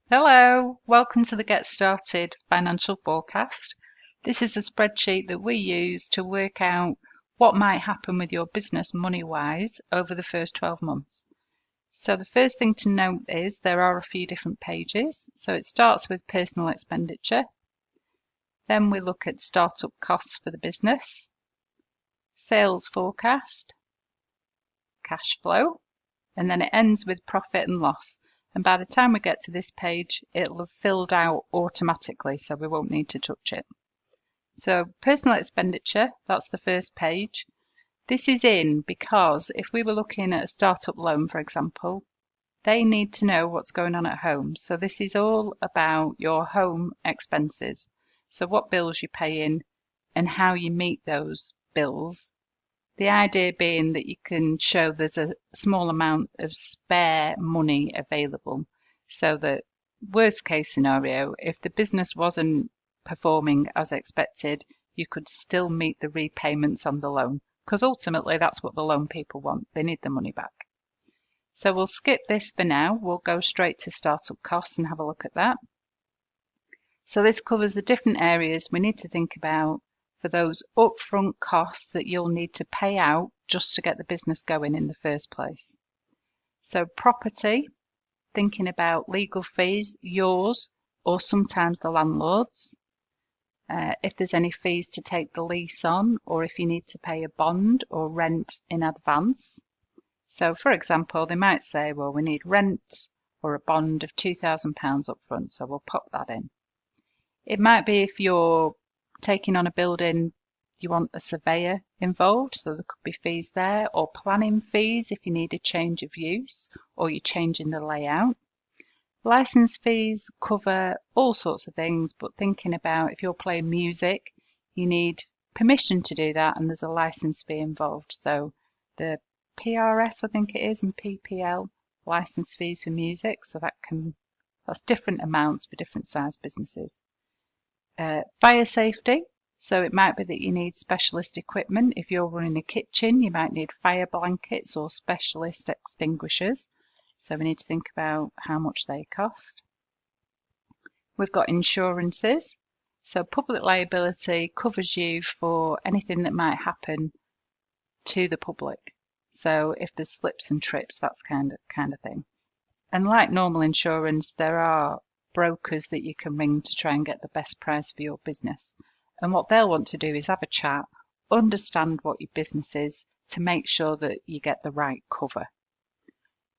Hello, welcome to the Get Started Financial Forecast. This is a spreadsheet that we use to work out what might happen with your business money-wise over the first 12 months. So the first thing to note is there are a few different pages. So it starts with personal expenditure. Then we look at startup costs for the business, sales forecast, cash flow, and then it ends with profit and loss. And by the time we get to this page, it'll have filled out automatically, so we won't need to touch it. So personal expenditure, that's the first page. This is in because if we were looking at a startup loan, for example, they need to know what's going on at home. So this is all about your home expenses. So what bills you're paying and how you meet those bills. The idea being that you can show there's a small amount of spare money available so that worst case scenario, if the business wasn't performing as expected, you could still meet the repayments on the loan because ultimately that's what the loan people want. They need the money back. So we'll skip this for now. We'll go straight to startup costs and have a look at that. So this covers the different areas we need to think about for those upfront costs that you'll need to pay out just to get the business going in the first place. So property, thinking about legal fees, yours or sometimes the landlord's. If there's any fees to take the lease on or if you need to pay a bond or rent in advance. So for example, they might say, well, we need rent or a bond of £2,000 up front, so we'll pop that in. It might be if you're taking on a building, you want a surveyor involved, so there could be fees there, or planning fees if you need a change of use or you're changing the layout. License fees cover all sorts of things, but thinking about if you're playing music, you need permission to do that and there's a license fee involved. So the PRS, I think it is, and PPL license fees for music, so that's different amounts for different size businesses. Fire safety, so it might be that you need specialist equipment. If you're running a kitchen, you might need fire blankets or specialist extinguishers. So we need to think about how much they cost. We've got insurances. So public liability covers you for anything that might happen to the public. So if there's slips and trips, that's kind of thing. And like normal insurance, there are brokers that you can ring to try and get the best price for your business. And what they'll want to do is have a chat, understand what your business is to make sure that you get the right cover.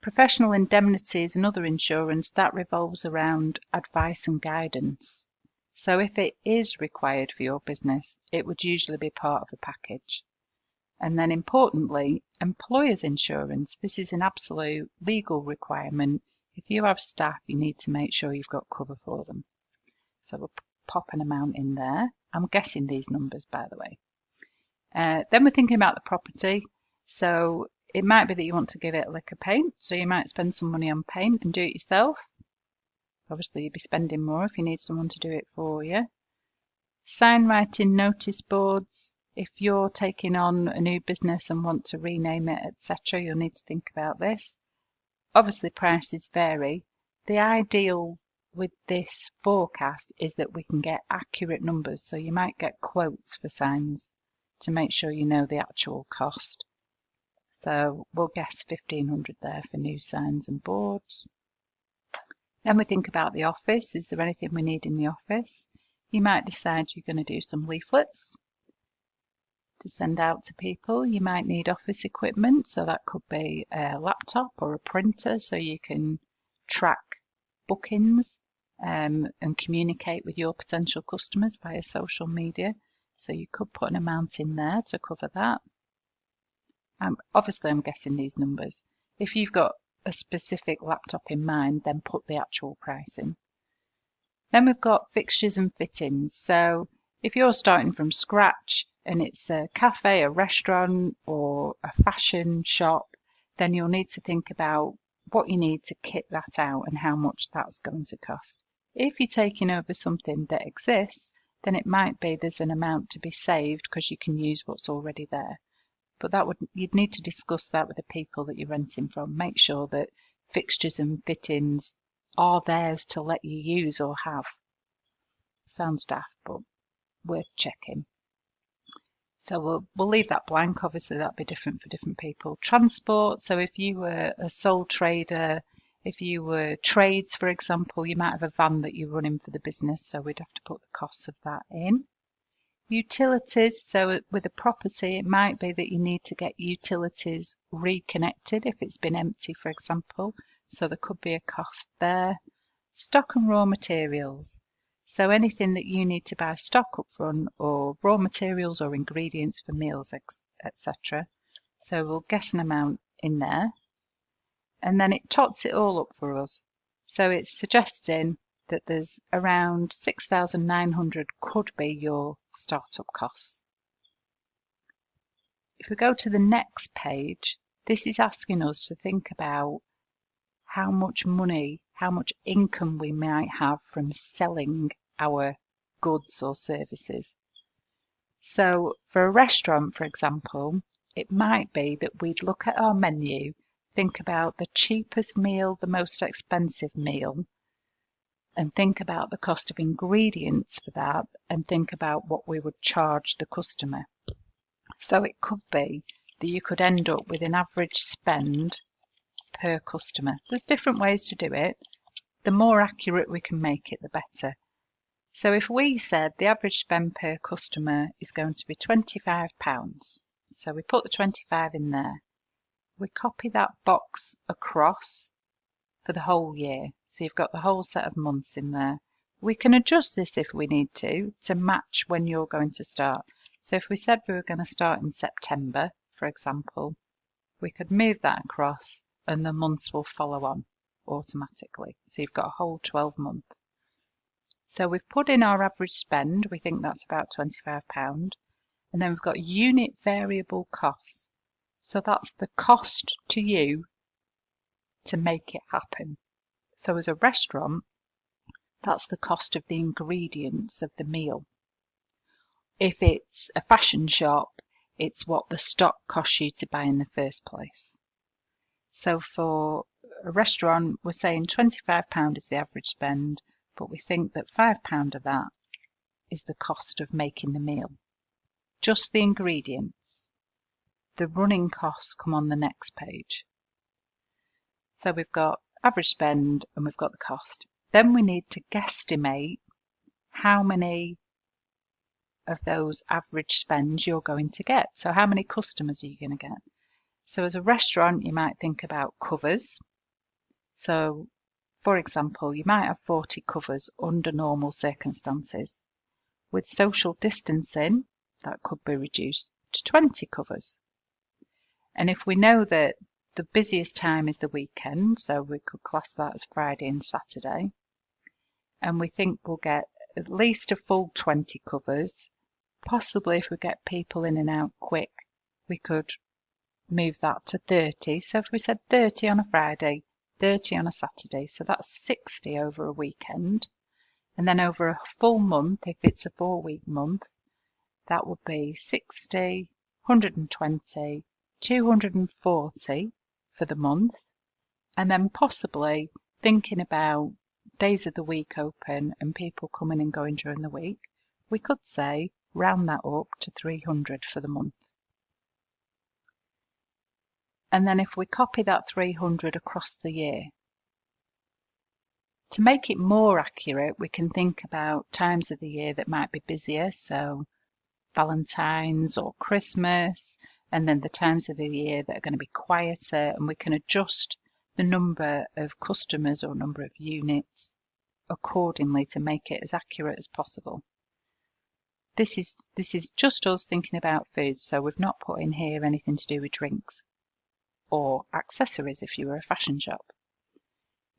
Professional indemnities and other insurance, that revolves around advice and guidance. So if it is required for your business, it would usually be part of the package. And then importantly, employer's insurance. This is an absolute legal requirement. If you have staff, you need to make sure you've got cover for them. So we'll pop an amount in there. I'm guessing these numbers, by the way. Then we're thinking about the property. So it might be that you want to give it a lick of paint. So you might spend some money on paint and do it yourself. Obviously, you'd be spending more if you need someone to do it for you. Sign writing notice boards. If you're taking on a new business and want to rename it, etc., you'll need to think about this. Obviously, prices vary. The ideal with this forecast is that we can get accurate numbers. So you might get quotes for signs to make sure you know the actual cost. So we'll guess 1,500 there for new signs and boards. Then we think about the office. Is there anything we need in the office? You might decide you're going to do some leaflets to send out to people. You might need office equipment, so that could be a laptop or a printer so you can track bookings and communicate with your potential customers via social media. So you could put an amount in there to cover that. Obviously, I'm guessing these numbers. If you've got a specific laptop in mind, then put the actual price in. Then we've got fixtures and fittings. So if you're starting from scratch and it's a cafe, a restaurant, or a fashion shop, then you'll need to think about what you need to kit that out and how much that's going to cost. If you're taking over something that exists, then it might be there's an amount to be saved because you can use what's already there. But you'd need to discuss that with the people that you're renting from. Make sure that fixtures and fittings are theirs to let you use or have. Sounds daft, but worth checking. So we'll leave that blank. Obviously, that'd be different for different people. Transport. So if you were a sole trader, if you were trades, for example, you might have a van that you're running for the business. So we'd have to put the costs of that in. Utilities. So with a property, it might be that you need to get utilities reconnected if it's been empty, for example. So there could be a cost there. Stock and raw materials. So anything that you need to buy stock up front, or raw materials or ingredients for meals, etc. So we'll guess an amount in there. And then it tots it all up for us. So it's suggesting that there's around 6,900 could be your startup costs. If we go to the next page, this is asking us to think about how much money, how much income we might have from selling our goods or services. So for a restaurant, for example, it might be that we'd look at our menu, think about the cheapest meal, the most expensive meal, and think about the cost of ingredients for that, and think about what we would charge the customer. So it could be that you could end up with an average spend per customer. There's different ways to do it. The more accurate we can make it, the better. So if we said the average spend per customer is going to be £25, so we put the 25 in there, we copy that box across for the whole year. So you've got the whole set of months in there. We can adjust this if we need to match when you're going to start. So if we said we were going to start in September, for example, we could move that across and the months will follow on automatically. So you've got a whole 12 months. So we've put in our average spend, we think that's about £25, and then we've got unit variable costs. So that's the cost to you to make it happen. So as a restaurant, that's the cost of the ingredients of the meal. If it's a fashion shop, it's what the stock costs you to buy in the first place. So for a restaurant, we're saying £25 is the average spend, but we think that £5 of that is the cost of making the meal. Just the ingredients. The running costs come on the next page. So we've got average spend and we've got the cost. Then we need to guesstimate how many of those average spends you're going to get. So how many customers are you going to get? So as a restaurant, you might think about covers. So for example, you might have 40 covers under normal circumstances. With social distancing, that could be reduced to 20 covers. And if we know that the busiest time is the weekend, so we could class that as Friday and Saturday, and we think we'll get at least a full 20 covers, possibly if we get people in and out quick, we could move that to 30. So if we said 30 on a Friday, 30 on a Saturday, so that's 60 over a weekend. And then over a full month, if it's a 4-week month, that would be 60, 120, 240 for the month. And then possibly thinking about days of the week open and people coming and going during the week, we could say round that up to 300 for the month. And then if we copy that 300 across the year, to make it more accurate, we can think about times of the year that might be busier, so Valentine's or Christmas, and then the times of the year that are going to be quieter, and we can adjust the number of customers or number of units accordingly to make it as accurate as possible. This is just us thinking about food, so we've not put in here anything to do with drinks or accessories if you were a fashion shop.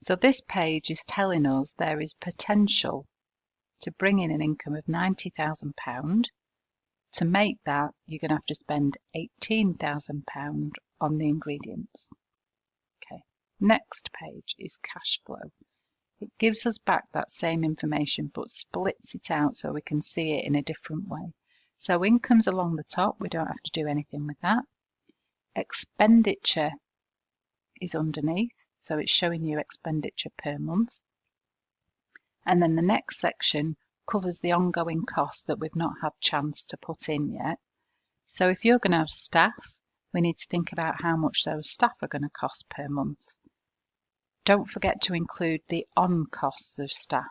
So this page is telling us there is potential to bring in an income of £90,000. To make that, you're going to have to spend £18,000 on the ingredients. Okay. Next page is cash flow. It gives us back that same information but splits it out so we can see it in a different way. So income's along the top, we don't have to do anything with that. Expenditure is underneath, so it's showing you expenditure per month. And then the next section covers the ongoing costs that we've not had chance to put in yet. So if you're going to have staff, we need to think about how much those staff are going to cost per month. Don't forget to include the on costs of staff.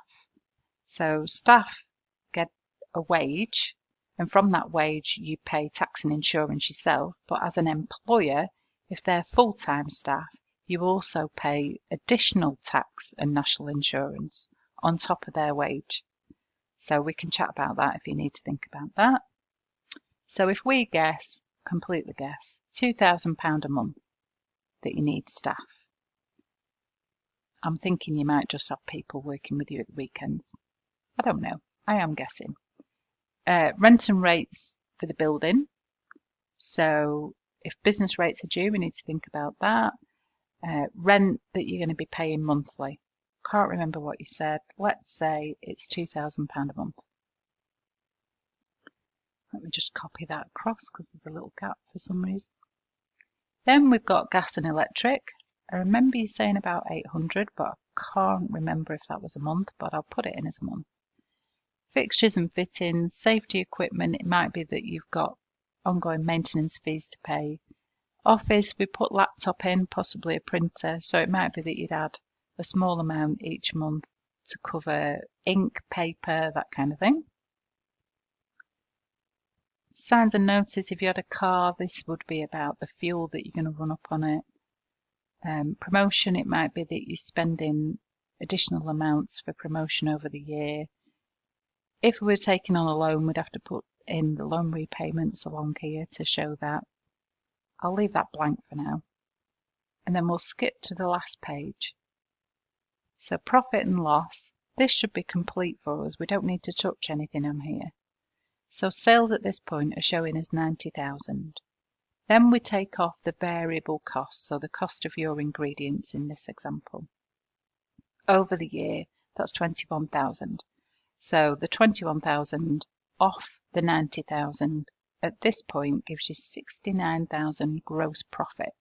So staff get a wage, and from that wage you pay tax and insurance yourself, but as an employer, if they're full-time staff, you also pay additional tax and national insurance on top of their wage. So we can chat about that if you need to think about that. So if we guess, completely guess, £2,000 a month that you need staff, I'm thinking you might just have people working with you at the weekends. I don't know. I am guessing. Rent and rates for the building. So if business rates are due, we need to think about that. Rent that you're going to be paying monthly. Can't remember what you said. Let's say it's £2,000 a month. Let me just copy that across because there's a little gap for some reason. Then we've got gas and electric. I remember you saying about 800, but I can't remember if that was a month, but I'll put it in as a month. Fixtures and fittings, safety equipment, it might be that you've got ongoing maintenance fees to pay. Office, we put laptop in, possibly a printer, so it might be that you'd add a small amount each month to cover ink, paper, that kind of thing. Signs and notice, if you had a car, this would be about the fuel that you're going to run up on it. Promotion, it might be that you're spending additional amounts for promotion over the year. If we were taking on a loan, we'd have to put in the loan repayments along here to show that. I'll leave that blank for now. And then we'll skip to the last page. So profit and loss, this should be complete for us. We don't need to touch anything on here. So sales at this point are showing as 90,000. Then we take off the variable costs, so the cost of your ingredients in this example. Over the year, that's 21,000. So the 21,000 off the 90,000 at this point gives you 69,000 gross profit.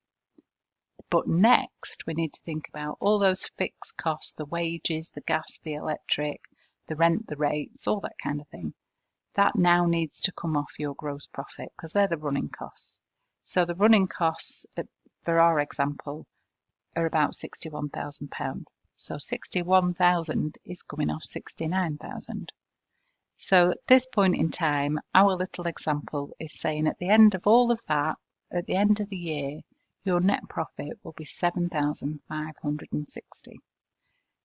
But next, we need to think about all those fixed costs, the wages, the gas, the electric, the rent, the rates, all that kind of thing. That now needs to come off your gross profit because they're the running costs. So the running costs, for our example, are about £61,000. So 61,000 is coming off 69,000. So at this point in time, our little example is saying at the end of all of that, at the end of the year, your net profit will be 7,560.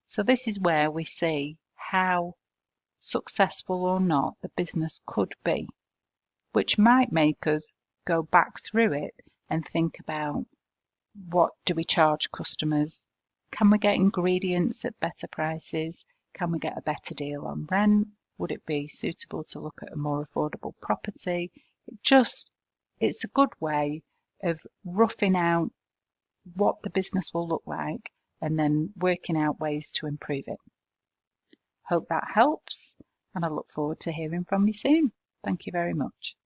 So this is where we see how successful or not the business could be, which might make us go back through it and think about what do we charge customers? Can we get ingredients at better prices? Can we get a better deal on rent? Would it be suitable to look at a more affordable property? It's a good way of roughing out what the business will look like and then working out ways to improve it. Hope that helps, and I look forward to hearing from you soon. Thank you very much.